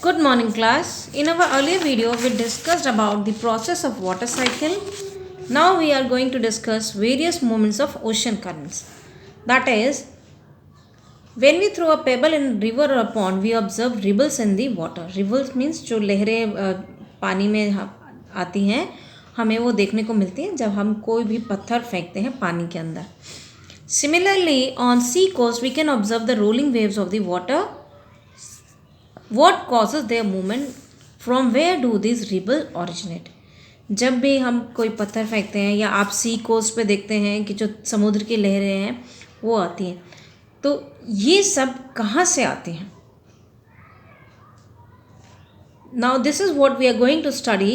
Good morning class. In our earlier video we discussed about the process of water cycle. Now we are going to discuss various movements of ocean currents. That is, when we throw a pebble in a river or a pond we observe ripples in the water. Ripples means जो लहरें पानी में आती हैं हमें वो देखने को मिलती हैं जब हम कोई भी पत्थर फेंकते हैं पानी के अंदर. Similarly, on sea coast we can observe the rolling waves of the water. What causes their movement? From where do these ripples originate? जब भी हम कोई पत्थर फेंकते हैं या आप सी कोस्ट पे देखते हैं कि जो समुद्र की लहरें हैं वो आती हैं, तो ये सब कहाँ से आती हैं? Now this is what we are going to study,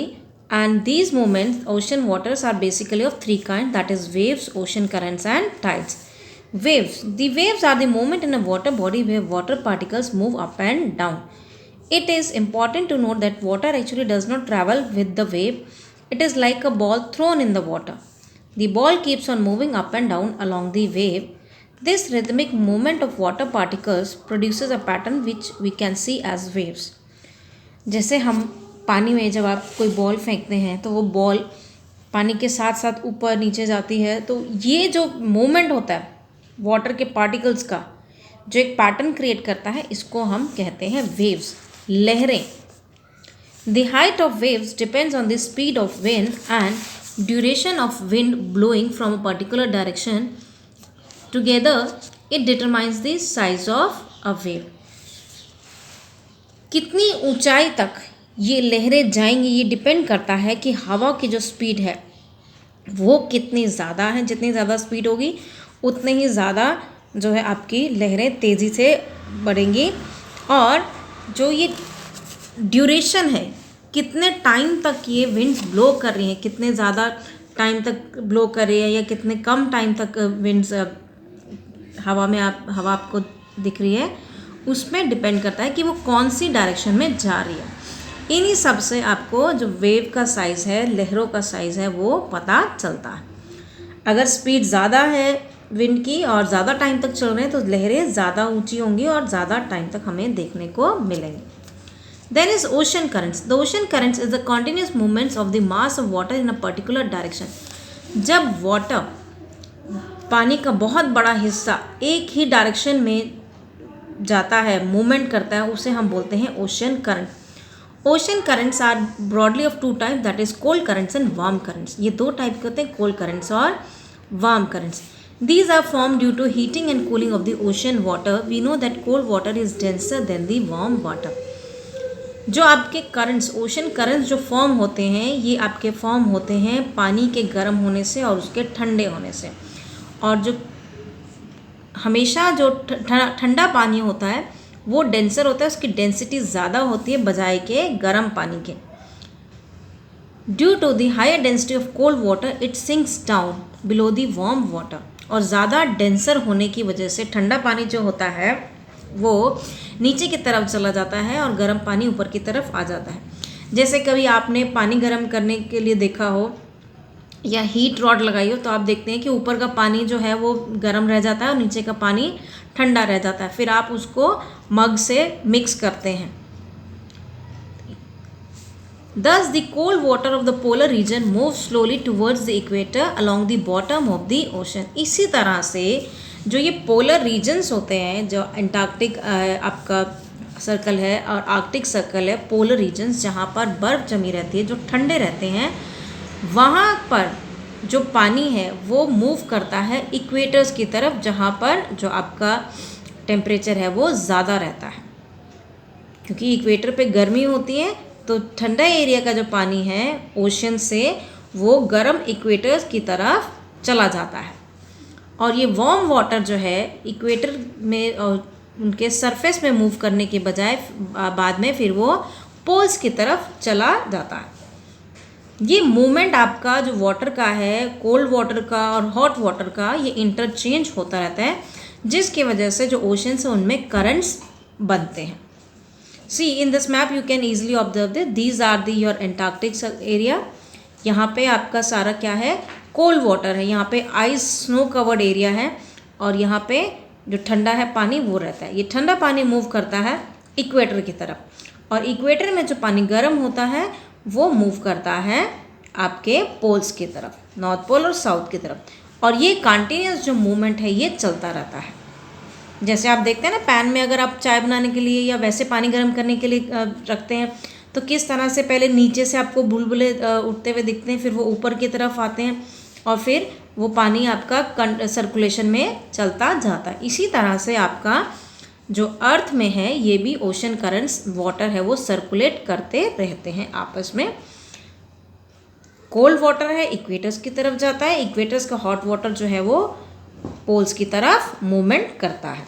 and these movements, ocean waters, are basically of three kinds, that is waves, ocean currents and tides. Waves. The waves are the movement in a water body where water particles move up and down. It is important to note that water actually does not travel with the wave. It is like a ball thrown in the water. The ball keeps on moving up and down along the wave. This rhythmic movement of water particles produces a pattern which we can see as waves. जैसे हम पानी में जब आप कोई ball फेंकते हैं तो वो बॉल पानी के साथ साथ ऊपर नीचे जाती है, तो ये जो मूवमेंट होता है वाटर के पार्टिकल्स का जो एक पैटर्न क्रिएट करता है इसको हम कहते हैं वेव्स, लहरें. The height of waves depends on the speed of wind and duration of wind blowing from a particular direction. Together, it determines the size of a wave. कितनी ऊंचाई तक ये लहरें जाएंगी ये डिपेंड करता है कि हवा की जो स्पीड है वो कितनी ज़्यादा है. जितनी ज़्यादा स्पीड होगी उतने ही ज़्यादा जो है आपकी लहरें तेज़ी से बढ़ेंगी. और जो ये ड्यूरेशन है, कितने टाइम तक ये विंड्स ब्लो कर रही हैं, कितने ज़्यादा टाइम तक ब्लो कर रही है या कितने कम टाइम तक विंड्स हवा आपको दिख रही है, उसमें डिपेंड करता है कि वो कौन सी डायरेक्शन में जा रही है. इन्हीं सब से आपको जो वेव का साइज़ है, लहरों का साइज़ है, वो पता चलता है. अगर स्पीड ज़्यादा है विंड की और ज़्यादा टाइम तक चल रहे हैं तो लहरें ज़्यादा ऊंची होंगी और ज़्यादा टाइम तक हमें देखने को मिलेंगी. Then is ocean currents. The ocean currents is the continuous movements of the mass of water in a particular direction. जब वाटर, पानी का बहुत बड़ा हिस्सा एक ही डायरेक्शन में जाता है, मूवमेंट करता है, उसे हम बोलते हैं ocean current. Ocean currents are broadly of two type, that is cold currents and warm currents. ये दो टाइप के होते हैं, कोल्ड करंट्स और warm currents. These are formed due to heating and cooling of the ocean water. We know that cold water is denser than the warm water. जो आपके currents, ocean currents जो form होते हैं ये आपके form होते हैं पानी के गर्म होने से और उसके ठंडे होने से. और जो हमेशा जो ठंडा पानी होता है वो डेंसर होता है, उसकी डेंसिटी ज़्यादा होती है बजाय के गर्म पानी के. Due to the higher density of cold water it sinks down below the warm water. और ज़्यादा डेंसर होने की वजह से ठंडा पानी जो होता है वो नीचे की तरफ चला जाता है और गर्म पानी ऊपर की तरफ आ जाता है. जैसे कभी आपने पानी गर्म करने के लिए देखा हो या हीट रॉड लगाई हो तो आप देखते हैं कि ऊपर का पानी जो है वो गर्म रह जाता है और नीचे का पानी ठंडा रह जाता है. फिर आप उसको मग से मिक्स करते हैं. Thus, the cold water of the polar region moves slowly towards the equator along the bottom of the ocean. इसी तरह से जो ये पोलर रीजन्स होते हैं, जो अंटार्कटिक आपका सर्कल है और आर्कटिक सर्कल है, पोलर रीजन्स जहाँ पर बर्फ़ जमी रहती है, जो ठंडे रहते हैं, वहाँ पर जो पानी है वो मूव करता है इक्वेटर्स की तरफ जहाँ पर जो आपका टेम्परेचर है वो ज़्यादा रहता है. क्योंकि इक्वेटर पे गर्मी होती है तो ठंडा एरिया का जो पानी है ओशन से वो गर्म इक्वेटर्स की तरफ चला जाता है. और ये वार्म वाटर जो है इक्वेटर में उनके सरफेस में मूव करने के बजाय बाद में फिर वो पोल्स की तरफ चला जाता है. ये मूवमेंट आपका जो वाटर का है, कोल्ड वाटर का और हॉट वाटर का, ये इंटरचेंज होता रहता है जिसकी वजह से जो ओशन है उनमें करंट्स बनते हैं. See in this map you can easily observe that these are the your Antarctic area. यहाँ पे आपका सारा क्या है, कोल्ड वाटर है. यहाँ पे आइस स्नो कवर्ड एरिया है और यहाँ पे जो ठंडा है पानी वो रहता है. ये ठंडा पानी मूव करता है इक्वेटर की तरफ, और इक्वेटर में जो पानी गर्म होता है वो मूव करता है आपके पोल्स की तरफ, नॉर्थ पोल और साउथ की तरफ, और ये कंटिन्यूस जो मूवमेंट है ये चलता रहता है। जैसे आप देखते हैं ना, पैन में अगर आप चाय बनाने के लिए या वैसे पानी गर्म करने के लिए रखते हैं तो किस तरह से पहले नीचे से आपको बुलबुले उठते हुए दिखते हैं, फिर वो ऊपर की तरफ आते हैं और फिर वो पानी आपका सर्कुलेशन में चलता जाता है। इसी तरह से आपका जो अर्थ में है ये भी ओशन करंट्स वाटर है वो सर्कुलेट करते रहते हैं आपस में। कोल्ड वाटर है इक्वेटर्स की तरफ जाता है, इक्वेटर्स का हॉट वाटर जो है वो पोल्स की तरफ मूवमेंट करता है।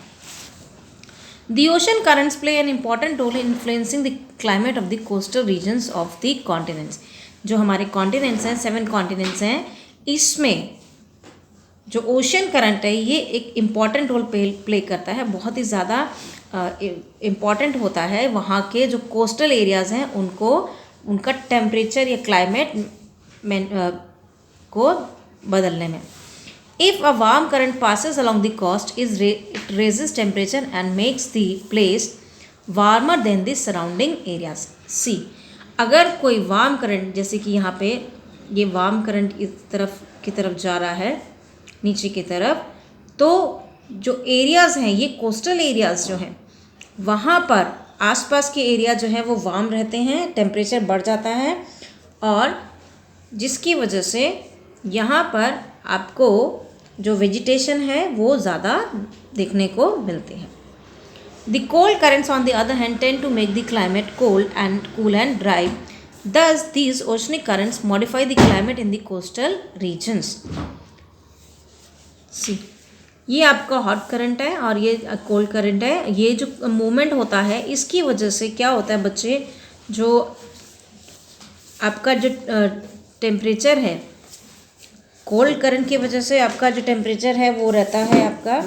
The ocean currents play an important role in influencing the climate of the coastal regions of the continents. जो हमारे कॉन्टिनेंट्स हैं, 7 कॉन्टिनेंट्स हैं, इसमें जो ओशन करंट है ये एक इम्पॉर्टेंट रोल प्ले करता है, बहुत ही ज़्यादा इम्पॉर्टेंट होता है वहाँ के जो कोस्टल एरियाज़ हैं उनको, उनका टेम्परेचर या क्लाइमेट को बदलने में। If a warm current passes along the coast, it raises temperature and makes the place warmer than the surrounding areas. C. अगर कोई वार्म करंट, जैसे कि यहाँ पे ये वार्म करंट इस तरफ की तरफ जा रहा है नीचे की तरफ, तो जो एरियाज़ हैं ये कोस्टल एरियाज़ जो हैं वहाँ पर आसपास के एरिया जो है वो वार्म रहते हैं, टेम्परेचर बढ़ जाता है, और जिसकी वजह से यहाँ पर आपको जो वेजिटेशन है वो ज़्यादा देखने को मिलते हैं। The cold currents on the other hand tend to make the climate cool and dry, thus these oceanic currents modify the climate in the coastal regions. See, ये आपका हॉट करंट है और ये कोल्ड करंट है। ये जो movement होता है इसकी वजह से क्या होता है बच्चे, जो आपका जो टेम्परेचर है, कोल्ड करंट की वजह से आपका जो टेम्परेचर है वो रहता है आपका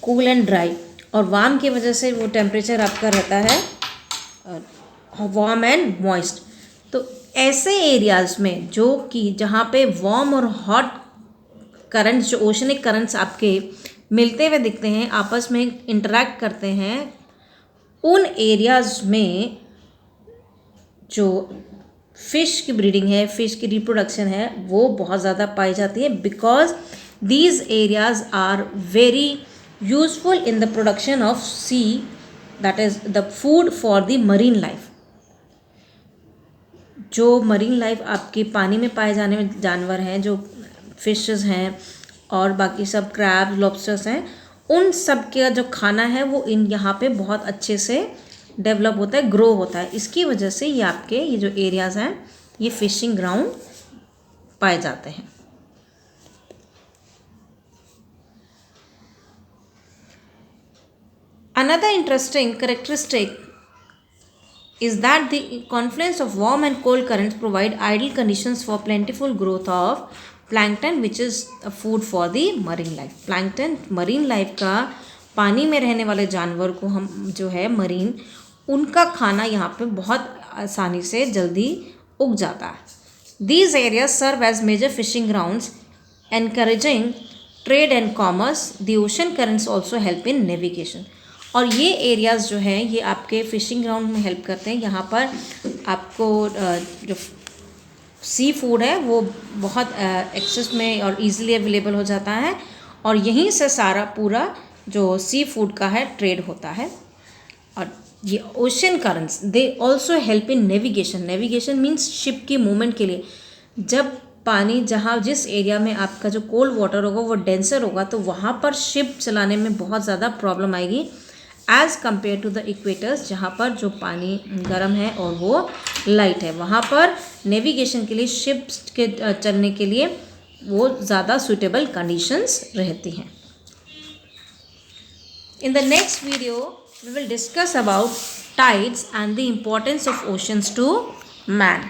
कूल एंड ड्राई, और वार्म की वजह से वो टेम्परेचर आपका रहता है वार्म एंड मॉइस्ट। तो ऐसे एरियाज़ में जो कि जहाँ पे वार्म और हॉट करंट्स, जो ओशनिक करंट्स आपके मिलते हुए दिखते हैं, आपस में इंटरेक्ट करते हैं, उन एरियाज़ में जो फ़िश की ब्रीडिंग है, फ़िश की रिप्रोडक्शन है वो बहुत ज़्यादा पाई जाती है, because these areas are very useful in the production of sea, that is the food for the marine life. जो मरीन लाइफ आपके पानी में पाए जाने में जानवर हैं, जो फिशेस हैं और बाकी सब क्रैब, लॉबस्टर्स हैं, उन सब का जो खाना है वो इन यहाँ पे बहुत अच्छे से डेवलप होता है, ग्रो होता है। इसकी वजह से ये आपके ये जो एरियाज़ हैं ये फिशिंग ग्राउंड पाए जाते हैं। Another interesting characteristic is that the confluence of warm and cold currents provide ideal conditions for plentiful growth of plankton, which is a food for the marine life. Plankton marine life का पानी में रहने वाले जानवर को हम जो है मरीन, उनका खाना यहाँ पे बहुत आसानी से जल्दी उग जाता है। These areas serve as major fishing grounds, encouraging trade and commerce. The ocean currents also help in navigation. और ये एरियाज़ जो हैं ये आपके फ़िशिंग ग्राउंड में हेल्प करते हैं। यहाँ पर आपको जो सी फूड है वो बहुत एक्सेस में और इजीली अवेलेबल हो जाता है, और यहीं से सारा पूरा जो सी फूड का है ट्रेड होता है। और ये ocean currents they also help in navigation. Navigation means ship की मूवमेंट के लिए। जब पानी जहाँ जिस एरिया में आपका जो कोल्ड वाटर होगा वो डेंसर होगा तो वहाँ पर शिप चलाने में बहुत ज़्यादा प्रॉब्लम आएगी as compare to the equators, जहाँ पर जो पानी गर्म है और वो लाइट है। वहाँ पर नेविगेशन के लिए शिप्स के चलने के लिए वो ज़्यादा सूटेबल कंडीशंस रहती हैं। In the next video, we will discuss about tides and the importance of oceans to man.